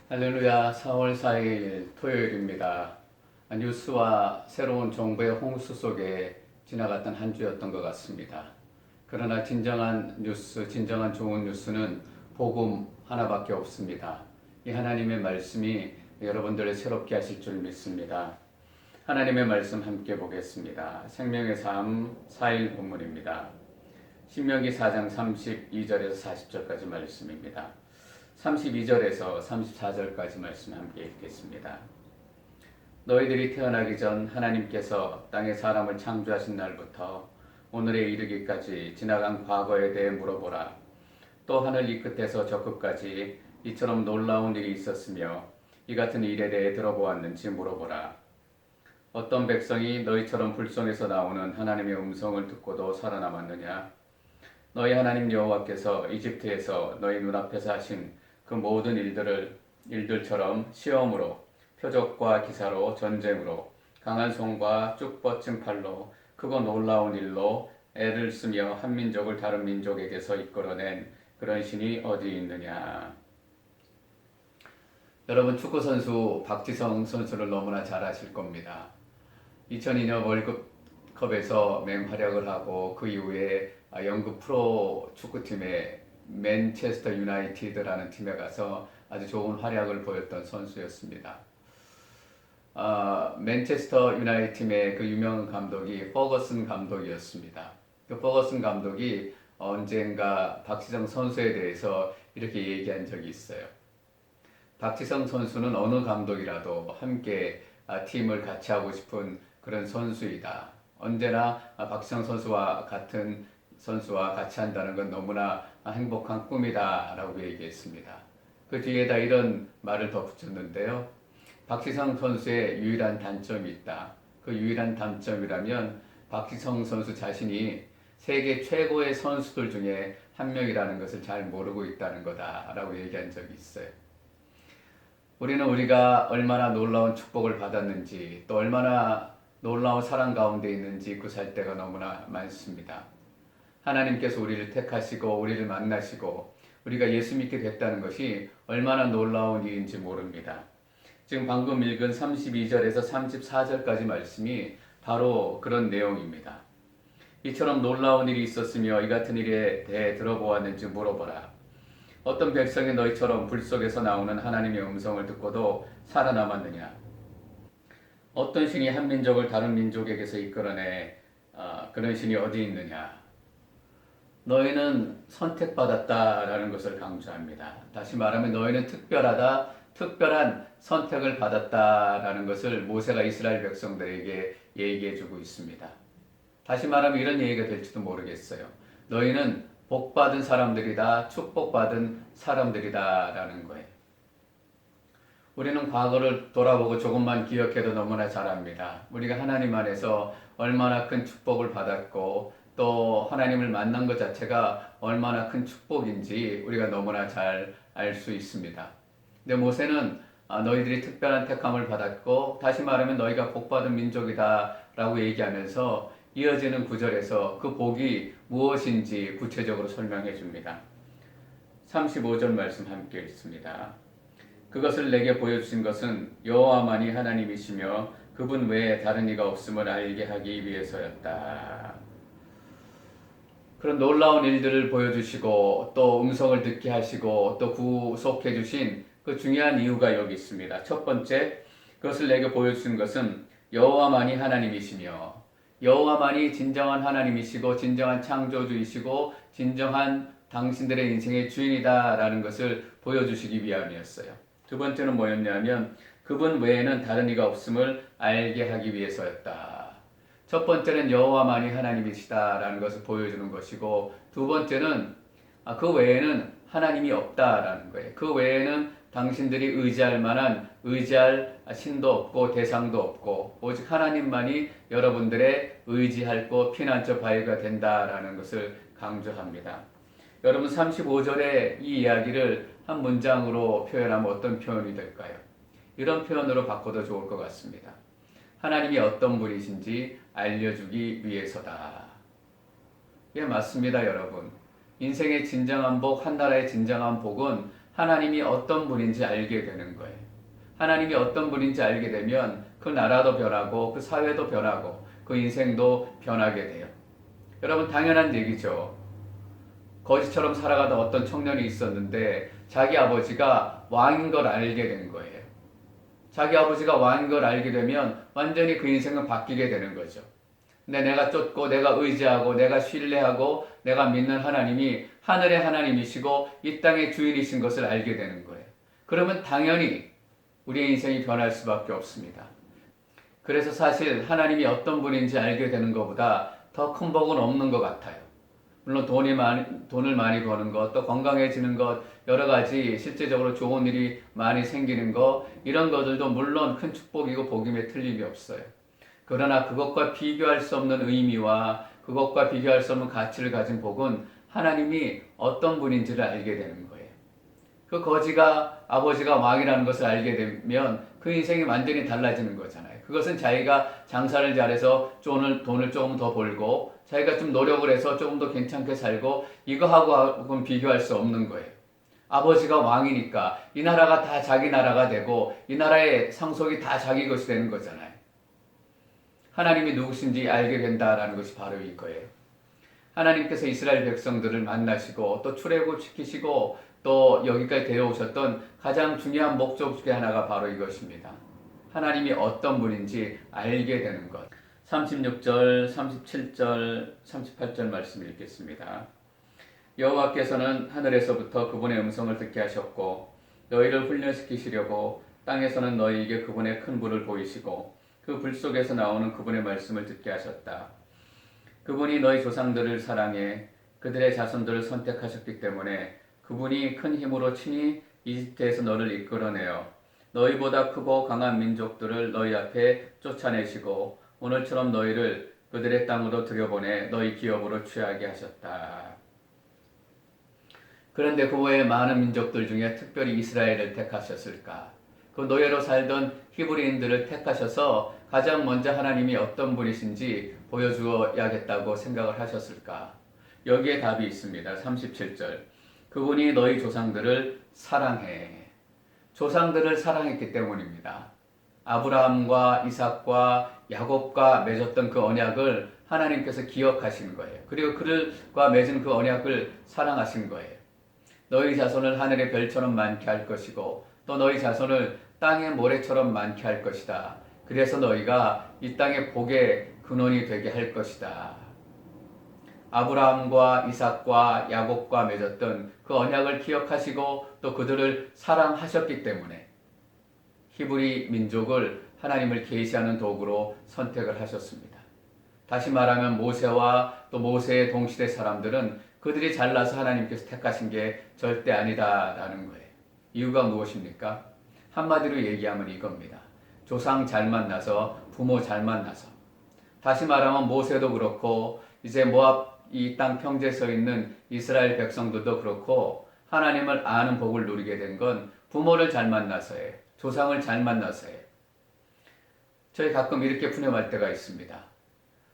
할렐루야. 4월 4일 토요일입니다. 뉴스와 새로운 정부의 홍수 속에 지나갔던 한 주였던 것 같습니다. 그러나 진정한 뉴스, 진정한 좋은 뉴스는 복음 하나밖에 없습니다. 이 하나님의 말씀이 여러분들을 새롭게 하실 줄 믿습니다. 하나님의 말씀 함께 보겠습니다. 생명의 삶 4일 본문입니다. 신명기 4장 32절에서 40절까지 말씀입니다. 32절에서 34절까지 말씀 함께 읽겠습니다. 너희들이 태어나기 전 하나님께서 땅에 사람을 창조하신 날부터 오늘에 이르기까지 지나간 과거에 대해 물어보라. 또 하늘 이 끝에서 저 끝까지 이처럼 놀라운 일이 있었으며 이 같은 일에 대해 들어보았는지 물어보라. 어떤 백성이 너희처럼 불송에서 나오는 하나님의 음성을 듣고도 살아남았느냐? 너희 하나님 여호와께서 이집트에서 너희 눈앞에서 하신 그 모든 일들처럼 시험으로, 표적과 기사로, 전쟁으로, 강한 손과 쭉 뻗친 팔로, 크고 놀라운 일로 애를 쓰며 한 민족을 다른 민족에게서 이끌어낸 그런 신이 어디 있느냐. 여러분, 축구선수 박지성 선수를 너무나 잘 아실 겁니다. 2002년 월드컵에서 맹활약을 하고 그 이후에 영국 프로 축구팀의 맨체스터 유나이티드라는 팀에 가서 아주 좋은 활약을 보였던 선수였습니다. 맨체스터 유나이티드의 그 유명한 감독이 퍼거슨 감독이었습니다. 그 퍼거슨 감독이 언젠가 박지성 선수에 대해서 이렇게 얘기한 적이 있어요. 박지성 선수는 어느 감독이라도 함께 팀을 같이 하고 싶은 그런 선수이다. 언제나 박지성 선수와 같은 선수와 같이 한다는 건 너무나 행복한 꿈이다 라고 얘기했습니다. 그 뒤에다 이런 말을 덧붙였는데요. 박지성 선수의 유일한 단점이 있다. 그 유일한 단점이라면 박지성 선수 자신이 세계 최고의 선수들 중에 한 명이라는 것을 잘 모르고 있다는 거다 라고 얘기한 적이 있어요. 우리는 우리가 얼마나 놀라운 축복을 받았는지 또 얼마나 놀라운 사랑 가운데 있는지 그 살 때가 너무나 많습니다. 하나님께서 우리를 택하시고 우리를 만나시고 우리가 예수 믿게 됐다는 것이 얼마나 놀라운 일인지 모릅니다. 지금 방금 읽은 32절에서 34절까지 말씀이 바로 그런 내용입니다. 이처럼 놀라운 일이 있었으며 이 같은 일에 대해 들어보았는지 물어보라. 어떤 백성이 너희처럼 불 속에서 나오는 하나님의 음성을 듣고도 살아남았느냐? 어떤 신이 한 민족을 다른 민족에게서 이끌어내 그런 신이 어디 있느냐? 너희는 선택받았다라는 것을 강조합니다. 다시 말하면 너희는 특별하다, 특별한 선택을 받았다라는 것을 모세가 이스라엘 백성들에게 얘기해주고 있습니다. 다시 말하면 이런 얘기가 될지도 모르겠어요. 너희는 복받은 사람들이다, 축복받은 사람들이다라는 거예요. 우리는 과거를 돌아보고 조금만 기억해도 너무나 잘 압니다. 우리가 하나님 안에서 얼마나 큰 축복을 받았고 또 하나님을 만난 것 자체가 얼마나 큰 축복인지 우리가 너무나 잘 알 수 있습니다. 근데 모세는 너희들이 특별한 택함을 받았고 다시 말하면 너희가 복받은 민족이다 라고 얘기하면서 이어지는 구절에서 그 복이 무엇인지 구체적으로 설명해 줍니다. 35절 말씀 함께 읽습니다. 그것을 내게 보여주신 것은 여호와만이 하나님이시며 그분 외에 다른 이가 없음을 알게 하기 위해서였다. 그런 놀라운 일들을 보여주시고 또 음성을 듣게 하시고 또 구속해 주신 그 중요한 이유가 여기 있습니다. 첫 번째, 그것을 내게 보여주신 것은 여호와만이 하나님이시며 여호와만이 진정한 하나님이시고 진정한 창조주이시고 진정한 당신들의 인생의 주인이다라는 것을 보여주시기 위함이었어요. 두 번째는 뭐였냐면 그분 외에는 다른 이가 없음을 알게 하기 위해서였다. 첫 번째는 여호와만이 하나님이시다라는 것을 보여주는 것이고 두 번째는 그 외에는 하나님이 없다라는 거예요. 그 외에는 당신들이 의지할 만한 의지할 신도 없고 대상도 없고 오직 하나님만이 여러분들의 의지할 곳 피난처 바위가 된다라는 것을 강조합니다. 여러분 35절의 이 이야기를 한 문장으로 표현하면 어떤 표현이 될까요? 이런 표현으로 바꿔도 좋을 것 같습니다. 하나님이 어떤 분이신지 알려주기 위해서다. 예, 맞습니다, 여러분. 인생의 진정한 복, 한 나라의 진정한 복은 하나님이 어떤 분인지 알게 되는 거예요. 하나님이 어떤 분인지 알게 되면 그 나라도 변하고 그 사회도 변하고 그 인생도 변하게 돼요. 여러분 당연한 얘기죠. 거지처럼 살아가던 어떤 청년이 있었는데 자기 아버지가 왕인 걸 알게 된 거예요. 자기 아버지가 왕인 걸 알게 되면 완전히 그 인생은 바뀌게 되는 거죠. 근데 내가 쫓고 내가 의지하고 내가 신뢰하고 내가 믿는 하나님이 하늘의 하나님이시고 이 땅의 주인이신 것을 알게 되는 거예요. 그러면 당연히 우리의 인생이 변할 수밖에 없습니다. 그래서 사실 하나님이 어떤 분인지 알게 되는 것보다 더 큰 복은 없는 것 같아요. 물론 돈을 많이 버는 것, 또 건강해지는 것, 여러 가지 실제적으로 좋은 일이 많이 생기는 것, 이런 것들도 물론 큰 축복이고 복임에 틀림이 없어요. 그러나 그것과 비교할 수 없는 의미와 그것과 비교할 수 없는 가치를 가진 복은 하나님이 어떤 분인지를 알게 되는 거예요. 그 거지가 아버지가 왕이라는 것을 알게 되면 그 인생이 완전히 달라지는 거잖아요. 그것은 자기가 장사를 잘해서 돈을 조금 더 벌고 자기가 좀 노력을 해서 조금 더 괜찮게 살고 이거하고는 비교할 수 없는 거예요. 아버지가 왕이니까 이 나라가 다 자기 나라가 되고 이 나라의 상속이 다 자기 것이 되는 거잖아요. 하나님이 누구신지 알게 된다라는 것이 바로 이거예요. 하나님께서 이스라엘 백성들을 만나시고 또 출애굽시키시고 또 여기까지 데려오셨던 가장 중요한 목적 중에 하나가 바로 이것입니다. 하나님이 어떤 분인지 알게 되는 것. 36절, 37절, 38절 말씀을 읽겠습니다. 여호와께서는 하늘에서부터 그분의 음성을 듣게 하셨고 너희를 훈련시키시려고 땅에서는 너희에게 그분의 큰 불을 보이시고 그 불 속에서 나오는 그분의 말씀을 듣게 하셨다. 그분이 너희 조상들을 사랑해 그들의 자손들을 선택하셨기 때문에 그분이 큰 힘으로 친히 이집트에서 너를 이끌어내어 너희보다 크고 강한 민족들을 너희 앞에 쫓아내시고 오늘처럼 너희를 그들의 땅으로 들여보내 너희 기업으로 취하게 하셨다. 그런데 그 외에 많은 민족들 중에 특별히 이스라엘을 택하셨을까? 그 노예로 살던 히브리인들을 택하셔서 가장 먼저 하나님이 어떤 분이신지 보여주어야겠다고 생각을 하셨을까? 여기에 답이 있습니다. 37절. 그분이 너희 조상들을 사랑해. 조상들을 사랑했기 때문입니다. 아브라함과 이삭과 야곱과 맺었던 그 언약을 하나님께서 기억하신 거예요. 그리고 그들과 맺은 그 언약을 사랑하신 거예요. 너희 자손을 하늘의 별처럼 많게 할 것이고 또 너희 자손을 땅의 모래처럼 많게 할 것이다. 그래서 너희가 이 땅의 복의 근원이 되게 할 것이다. 아브라함과 이삭과 야곱과 맺었던 그 언약을 기억하시고 또 그들을 사랑하셨기 때문에 히브리 민족을 하나님을 계시하는 도구로 선택을 하셨습니다. 다시 말하면 모세와 또 모세의 동시대 사람들은 그들이 잘나서 하나님께서 택하신 게 절대 아니다라는 거예요. 이유가 무엇입니까? 한마디로 얘기하면 이겁니다. 조상 잘 만나서 부모 잘 만나서. 다시 말하면 모세도 그렇고 이제 모압 이 땅 평지에 서 있는 이스라엘 백성들도 그렇고 하나님을 아는 복을 누리게 된 건 부모를 잘 만나서예요. 조상을 잘 만나서예요. 저희 가끔 이렇게 푸념할 때가 있습니다.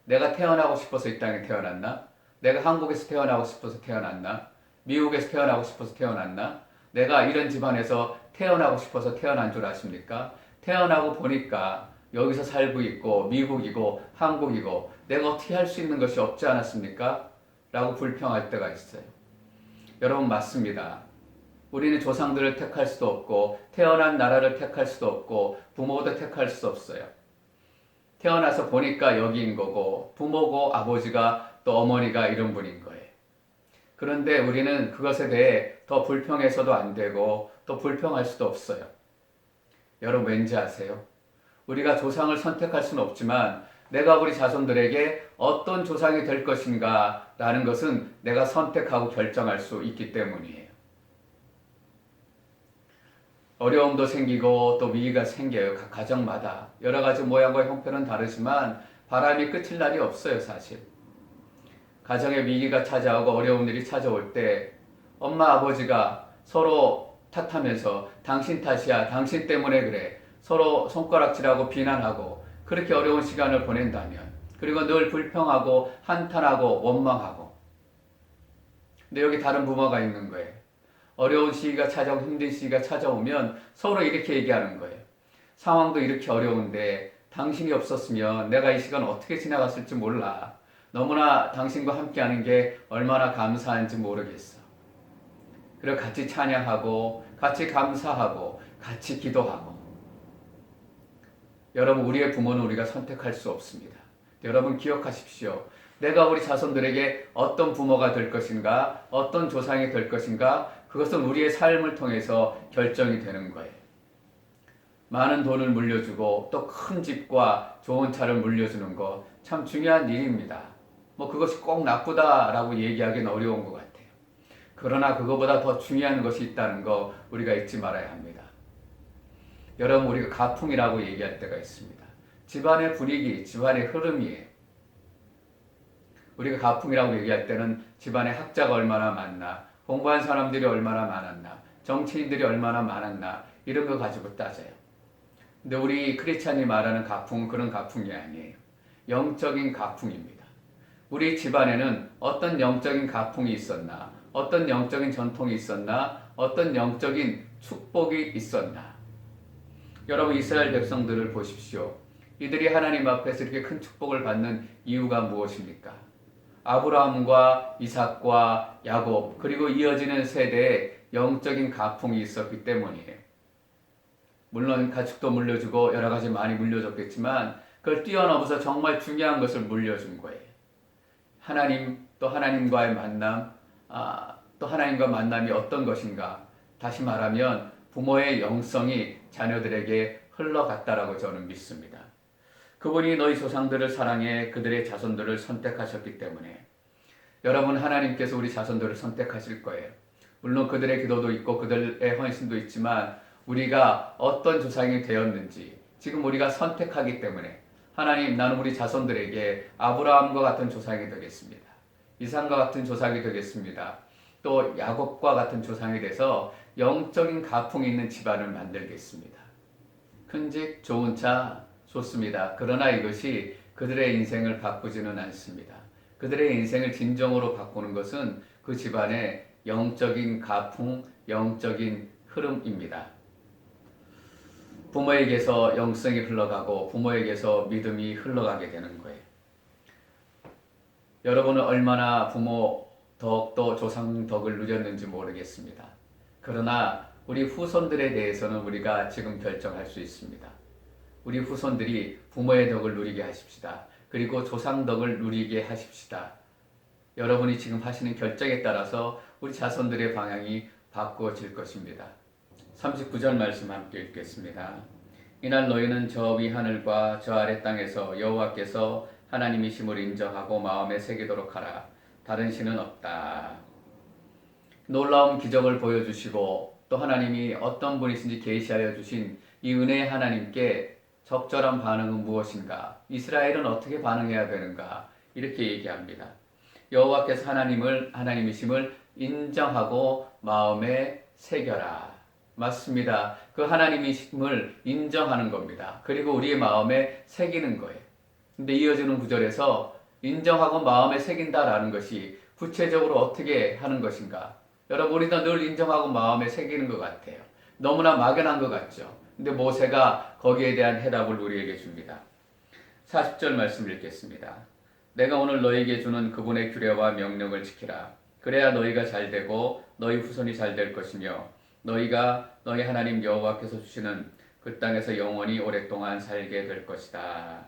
내가 태어나고 싶어서 이 땅에 태어났나? 내가 한국에서 태어나고 싶어서 태어났나? 미국에서 태어나고 싶어서 태어났나? 내가 이런 집안에서 태어나고 싶어서 태어난 줄 아십니까? 태어나고 보니까 여기서 살고 있고 미국이고 한국이고 내가 어떻게 할 수 있는 것이 없지 않았습니까? 라고 불평할 때가 있어요. 여러분 맞습니다. 우리는 조상들을 택할 수도 없고 태어난 나라를 택할 수도 없고 부모도 택할 수 없어요. 태어나서 보니까 여기인 거고 부모고 아버지가 또 어머니가 이런 분인 거예요. 그런데 우리는 그것에 대해 더 불평해서도 안 되고 또 불평할 수도 없어요. 여러분 왠지 아세요? 우리가 조상을 선택할 수는 없지만 내가 우리 자손들에게 어떤 조상이 될 것인가 라는 것은 내가 선택하고 결정할 수 있기 때문이에요. 어려움도 생기고 또 위기가 생겨요. 각 가정마다 여러 가지 모양과 형편은 다르지만 바람이 끝일 날이 없어요. 사실 가정에 위기가 찾아오고 어려운 일이 찾아올 때 엄마 아버지가 서로 탓하면서 당신 탓이야 당신 때문에 그래 서로 손가락질하고 비난하고 그렇게 어려운 시간을 보낸다면 그리고 늘 불평하고 한탄하고 원망하고 근데 여기 다른 부모가 있는 거예요. 어려운 시기가 찾아오고 힘든 시기가 찾아오면 서로 이렇게 얘기하는 거예요. 상황도 이렇게 어려운데 당신이 없었으면 내가 이 시간 어떻게 지나갔을지 몰라. 너무나 당신과 함께하는 게 얼마나 감사한지 모르겠어. 그리고 같이 찬양하고 같이 감사하고 같이 기도하고. 여러분, 우리의 부모는 우리가 선택할 수 없습니다. 여러분 기억하십시오. 내가 우리 자손들에게 어떤 부모가 될 것인가, 어떤 조상이 될 것인가, 그것은 우리의 삶을 통해서 결정이 되는 거예요. 많은 돈을 물려주고 또 큰 집과 좋은 차를 물려주는 거 참 중요한 일입니다. 그것이 꼭 나쁘다라고 얘기하기는 어려운 것 같아요. 그러나 그거보다 더 중요한 것이 있다는 거 우리가 잊지 말아야 합니다. 여러분, 우리가 가풍이라고 얘기할 때가 있습니다. 집안의 분위기, 집안의 흐름이에요. 우리가 가풍이라고 얘기할 때는 집안에 학자가 얼마나 많나, 공부한 사람들이 얼마나 많았나, 정치인들이 얼마나 많았나, 이런 거 가지고 따져요. 근데 우리 크리스찬이 말하는 가풍은 그런 가풍이 아니에요. 영적인 가풍입니다. 우리 집안에는 어떤 영적인 가풍이 있었나, 어떤 영적인 전통이 있었나, 어떤 영적인 축복이 있었나. 여러분, 이스라엘 백성들을 보십시오. 이들이 하나님 앞에서 이렇게 큰 축복을 받는 이유가 무엇입니까? 아브라함과 이삭과 야곱, 그리고 이어지는 세대에 영적인 가풍이 있었기 때문이에요. 물론 가축도 물려주고 여러 가지 많이 물려줬겠지만 그걸 뛰어넘어서 정말 중요한 것을 물려준 거예요. 하나님, 또 하나님과의 만남, 또 하나님과 만남이 어떤 것인가. 다시 말하면 부모의 영성이 자녀들에게 흘러갔다라고 저는 믿습니다. 그분이 너희 조상들을 사랑해 그들의 자손들을 선택하셨기 때문에 여러분, 하나님께서 우리 자손들을 선택하실 거예요. 물론 그들의 기도도 있고 그들의 헌신도 있지만 우리가 어떤 조상이 되었는지 지금 우리가 선택하기 때문에 하나님, 나는 우리 자손들에게 아브라함과 같은 조상이 되겠습니다. 이삭과 같은 조상이 되겠습니다. 또 야곱과 같은 조상이 돼서 영적인 가풍이 있는 집안을 만들겠습니다. 큰 집, 좋은 차 좋습니다. 그러나 이것이 그들의 인생을 바꾸지는 않습니다. 그들의 인생을 진정으로 바꾸는 것은 그 집안의 영적인 가풍, 영적인 흐름입니다. 부모에게서 영성이 흘러가고 부모에게서 믿음이 흘러가게 되는 거예요. 여러분은 얼마나 부모 덕 또 조상 덕을 누렸는지 모르겠습니다. 그러나 우리 후손들에 대해서는 우리가 지금 결정할 수 있습니다. 우리 후손들이 부모의 덕을 누리게 하십시다. 그리고 조상 덕을 누리게 하십시다. 여러분이 지금 하시는 결정에 따라서 우리 자손들의 방향이 바꾸어질 것입니다. 39절 말씀 함께 읽겠습니다. 이날 너희는 저 위 하늘과 저 아래 땅에서 여호와께서 하나님이심을 인정하고 마음에 새기도록 하라. 다른 신은 없다. 놀라운 기적을 보여주시고 또 하나님이 어떤 분이신지 계시하여 주신 이 은혜의 하나님께 적절한 반응은 무엇인가? 이스라엘은 어떻게 반응해야 되는가? 이렇게 얘기합니다. 여호와께서 하나님이심을 인정하고 마음에 새겨라. 맞습니다. 그 하나님이심을 인정하는 겁니다. 그리고 우리의 마음에 새기는 거예요. 근데 이어지는 구절에서 인정하고 마음에 새긴다라는 것이 구체적으로 어떻게 하는 것인가? 여러분, 우리도 늘 인정하고 마음에 새기는 것 같아요. 너무나 막연한 것 같죠. 근데 모세가 거기에 대한 해답을 우리에게 줍니다. 40절 말씀 읽겠습니다. 내가 오늘 너희에게 주는 그분의 규례와 명령을 지키라. 그래야 너희가 잘되고 너희 후손이 잘 될 것이며 너희가 너희 하나님 여호와께서 주시는 그 땅에서 영원히 오랫동안 살게 될 것이다.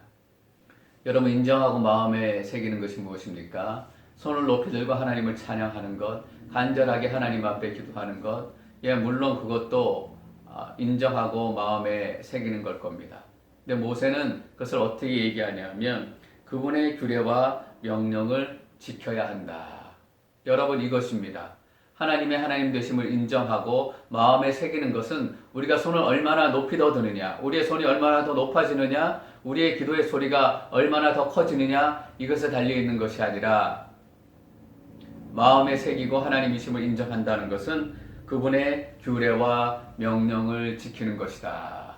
여러분, 인정하고 마음에 새기는 것이 무엇입니까? 손을 높이 들고 하나님을 찬양하는 것, 간절하게 하나님 앞에 기도하는 것, 물론 그것도 인정하고 마음에 새기는 걸 겁니다. 근데 모세는 그것을 어떻게 얘기하냐면 그분의 규례와 명령을 지켜야 한다. 여러분, 이것입니다. 하나님의 하나님 되심을 인정하고 마음에 새기는 것은 우리가 손을 얼마나 높이 더 드느냐, 우리의 손이 얼마나 더 높아지느냐, 우리의 기도의 소리가 얼마나 더 커지느냐, 이것에 달려있는 것이 아니라 마음에 새기고 하나님이심을 인정한다는 것은 그분의 규례와 명령을 지키는 것이다.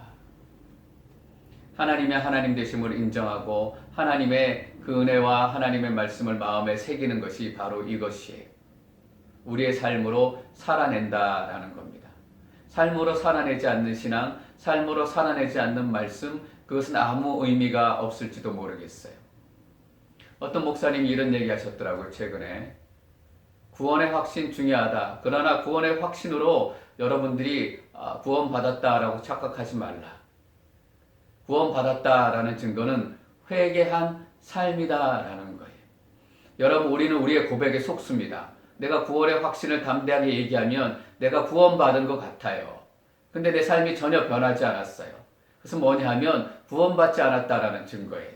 하나님의 하나님 되심을 인정하고 하나님의 그 은혜와 하나님의 말씀을 마음에 새기는 것이 바로 이것이에요. 우리의 삶으로 살아낸다라는 겁니다. 삶으로 살아내지 않는 신앙, 삶으로 살아내지 않는 말씀, 그것은 아무 의미가 없을지도 모르겠어요. 어떤 목사님이 이런 얘기 하셨더라고요, 최근에. 구원의 확신 중요하다. 그러나 구원의 확신으로 여러분들이 구원받았다라고 착각하지 말라. 구원받았다라는 증거는 회개한 삶이다라는 거예요. 여러분, 우리는 우리의 고백에 속습니다. 내가 구원의 확신을 담대하게 얘기하면 내가 구원받은 것 같아요. 근데 내 삶이 전혀 변하지 않았어요. 그래서 뭐냐 하면 구원받지 않았다라는 증거예요.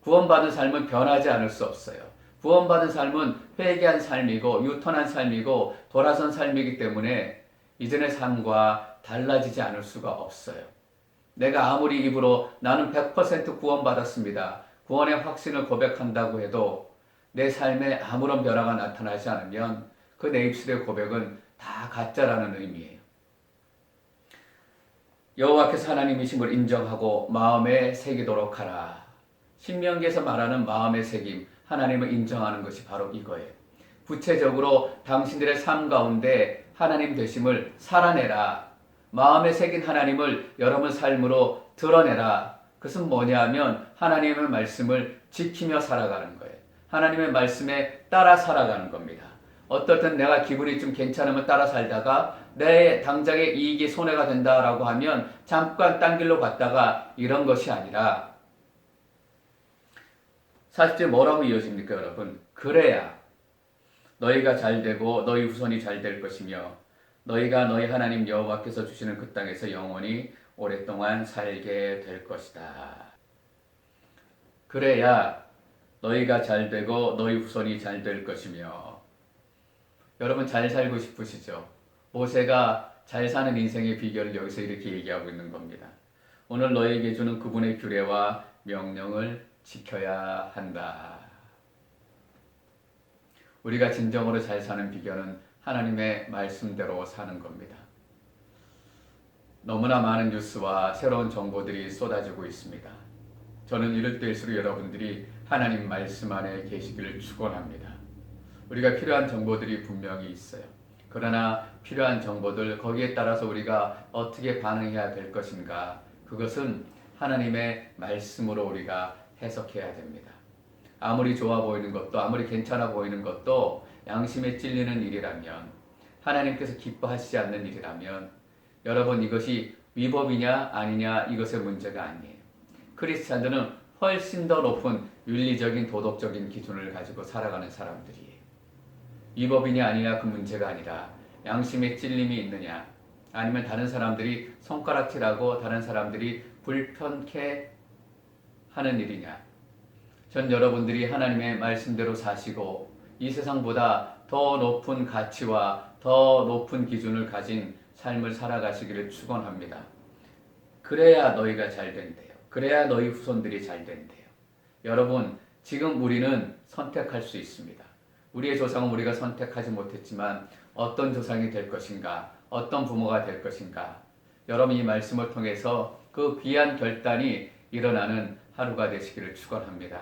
구원받은 삶은 변하지 않을 수 없어요. 구원받은 삶은 회개한 삶이고 유턴한 삶이고 돌아선 삶이기 때문에 이전의 삶과 달라지지 않을 수가 없어요. 내가 아무리 입으로 나는 100% 구원받았습니다. 구원의 확신을 고백한다고 해도 내 삶에 아무런 변화가 나타나지 않으면 그 내 입술의 고백은 다 가짜라는 의미예요. 여호와께서 하나님이심을 인정하고 마음에 새기도록 하라. 신명기에서 말하는 마음의 새김, 하나님을 인정하는 것이 바로 이거예요. 구체적으로 당신들의 삶 가운데 하나님 되심을 살아내라. 마음에 새긴 하나님을 여러분 삶으로 드러내라. 그것은 뭐냐 하면 하나님의 말씀을 지키며 살아가는 거예요. 하나님의 말씀에 따라 살아가는 겁니다. 어떨 땐 내가 기분이 좀 괜찮으면 따라 살다가 내 당장의 이익이 손해가 된다라고 하면 잠깐 딴 길로 갔다가 이런 것이 아니라 40절 뭐라고 이어집니까, 여러분? 그래야 너희가 잘되고 너희 후손이 잘될 것이며 너희가 너희 하나님 여호와께서 주시는 그 땅에서 영원히 오랫동안 살게 될 것이다. 그래야 너희가 잘되고 너희 후손이 잘될 것이며. 여러분, 잘 살고 싶으시죠? 모세가 잘 사는 인생의 비결을 여기서 이렇게 얘기하고 있는 겁니다. 오늘 너희에게 주는 그분의 규례와 명령을 지켜야 한다. 우리가 진정으로 잘 사는 비결은 하나님의 말씀대로 사는 겁니다. 너무나 많은 뉴스와 새로운 정보들이 쏟아지고 있습니다. 저는 이럴 때일수록 여러분들이 하나님 말씀 안에 계시기를 축원합니다. 우리가 필요한 정보들이 분명히 있어요. 그러나 필요한 정보들, 거기에 따라서 우리가 어떻게 반응해야 될 것인가, 그것은 하나님의 말씀으로 우리가 해석해야 됩니다. 아무리 좋아 보이는 것도, 아무리 괜찮아 보이는 것도 양심에 찔리는 일이라면, 하나님께서 기뻐하시지 않는 일이라면 여러분, 이것이 위법이냐 아니냐 이것의 문제가 아니에요. 크리스찬들은 훨씬 더 높은 윤리적인 도덕적인 기준을 가지고 살아가는 사람들이에요. 위법이냐 아니냐 그 문제가 아니라 양심에 찔림이 있느냐, 아니면 다른 사람들이 손가락질하고 다른 사람들이 불편케 하는 일이냐. 전 여러분들이 하나님의 말씀대로 사시고 이 세상보다 더 높은 가치와 더 높은 기준을 가진 삶을 살아가시기를 축원합니다. 그래야 너희가 잘 된대요. 그래야 너희 후손들이 잘 된대요. 여러분, 지금 우리는 선택할 수 있습니다. 우리의 조상은 우리가 선택하지 못했지만 어떤 조상이 될 것인가, 어떤 부모가 될 것인가, 여러분 이 말씀을 통해서 그 귀한 결단이 일어나는 하루가 되시기를 축원합니다.